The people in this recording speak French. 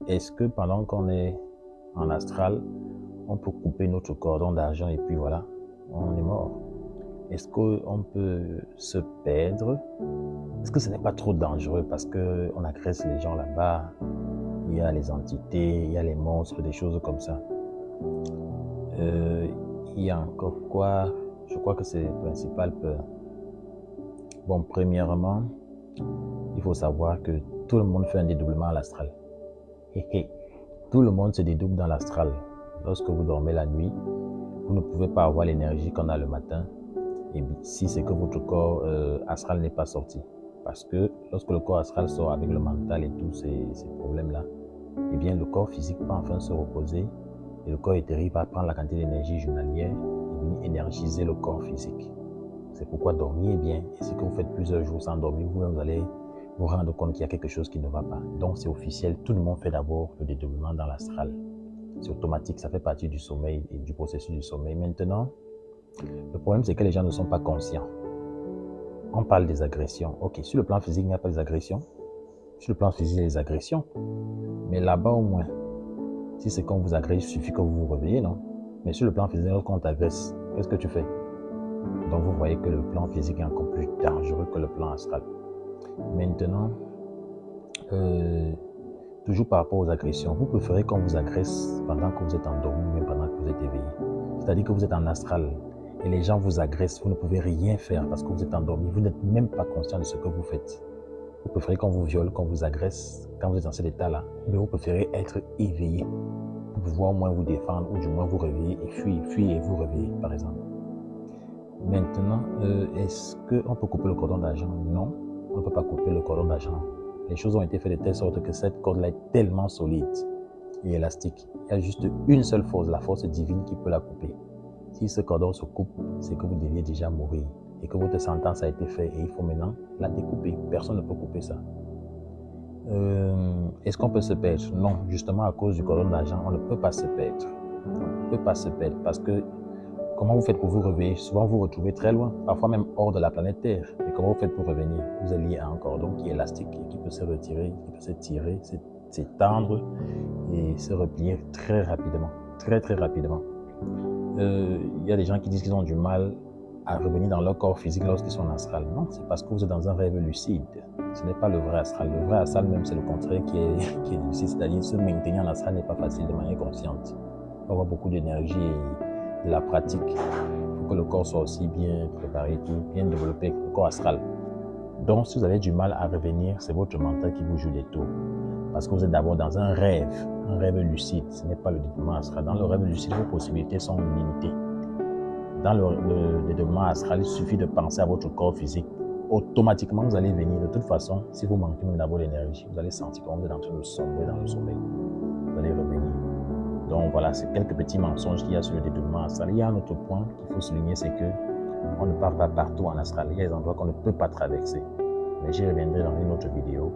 est-ce que pendant qu'on est en astral, on peut couper notre cordon d'argent et puis voilà, on est mort? Est-ce qu'on peut se perdre? Est-ce que ce n'est pas trop dangereux parce qu'on agresse les gens là-bas? Il y a les entités, il y a les monstres, des choses comme ça. Euh, il y a encore quoi? Je crois que c'est les principales peurs. Bon, premièrement, il faut savoir que tout le monde fait un dédoublement à l'astral. Tout le monde se dédouble dans l'astral. Lorsque vous dormez la nuit, vous ne pouvez pas avoir l'énergie qu'on a le matin, et si c'est que votre corps astral n'est pas sorti. Parce que lorsque le corps astral sort avec le mental et tous ces problèmes-là, eh bien le corps physique va enfin se reposer et le corps éthérique va prendre la quantité d'énergie journalière et venir énergiser le corps physique. C'est pourquoi dormir bien. Et si vous faites plusieurs jours sans dormir, vous allez vous rendre compte qu'il y a quelque chose qui ne va pas. Donc c'est officiel, tout le monde fait d'abord le dédoublement dans l'astral. C'est automatique, ça fait partie du sommeil et du processus du sommeil. Maintenant, le problème c'est que les gens ne sont pas conscients. On parle des agressions. Ok, sur le plan physique, il n'y a pas des agressions. Sur le plan physique, il y a des agressions. Mais là-bas au moins, si c'est qu'on vous agresse, il suffit que vous vous réveillez, non? Mais sur le plan physique, lorsqu'on t'agresse, qu'est-ce que tu fais? Donc vous voyez que le plan physique est encore plus dangereux que le plan astral. Maintenant, toujours par rapport aux agressions, vous préférez qu'on vous agresse pendant que vous êtes endormi ou même pendant que vous êtes éveillé. C'est-à-dire que vous êtes en astral et les gens vous agressent, vous ne pouvez rien faire parce que vous êtes endormi, vous n'êtes même pas conscient de ce que vous faites. Vous préférez qu'on vous viole, qu'on vous agresse quand vous êtes dans cet état-là, mais vous préférez être éveillé pour pouvoir au moins vous défendre ou du moins vous réveiller et fuir et vous réveiller, par exemple. Maintenant, est-ce qu'on peut couper le cordon d'argent? Non, on ne peut pas couper le cordon d'argent. Les choses ont été faites de telle sorte que cette corde-là est tellement solide et élastique. Il y a juste une seule force, la force divine qui peut la couper. Si ce cordon se coupe, c'est que vous deviez déjà mourir et que votre sentence a été faite et il faut maintenant la découper. Personne ne peut couper ça. Est-ce qu'on peut se perdre? Non, justement à cause du cordon d'argent, on ne peut pas se perdre. On ne peut pas se perdre parce que comment vous faites pour vous réveiller? Souvent, vous vous retrouvez très loin, parfois même hors de la planète Terre. Et comment vous faites pour revenir? Vous êtes lié à un cordon qui est élastique et qui peut se retirer, qui peut se tirer, s'étendre et se replier très rapidement. Très, très rapidement. Il y a des gens qui disent qu'ils ont du mal à revenir dans leur corps physique lorsqu'ils sont en astral. Non, c'est parce que vous êtes dans un rêve lucide. Ce n'est pas le vrai astral. Le vrai astral même, c'est le contraire qui est difficile. C'est-à-dire se maintenir en astral n'est pas facile de manière consciente. Il faut avoir beaucoup d'énergie et de la pratique. Il faut que le corps soit aussi bien préparé, bien développé, le corps astral. Donc, si vous avez du mal à revenir, c'est votre mental qui vous joue des tours. Parce que vous êtes d'abord dans un rêve lucide. Ce n'est pas le dédoublement astral. Dans le rêve lucide, vos possibilités sont limitées. Dans le dédoublement astral, il suffit de penser à votre corps physique. Automatiquement, vous allez venir. De toute façon, si vous manquez même d'abord d'énergie, vous allez sentir que vous êtes en train de sombrer dans le sommeil. Vous allez revenir. Donc voilà, c'est quelques petits mensonges qu'il y a sur le dédoublement astral. Il y a un autre point qu'il faut souligner, c'est que on ne part pas partout en astral. Il y a des endroits qu'on ne peut pas traverser. Mais j'y reviendrai dans une autre vidéo.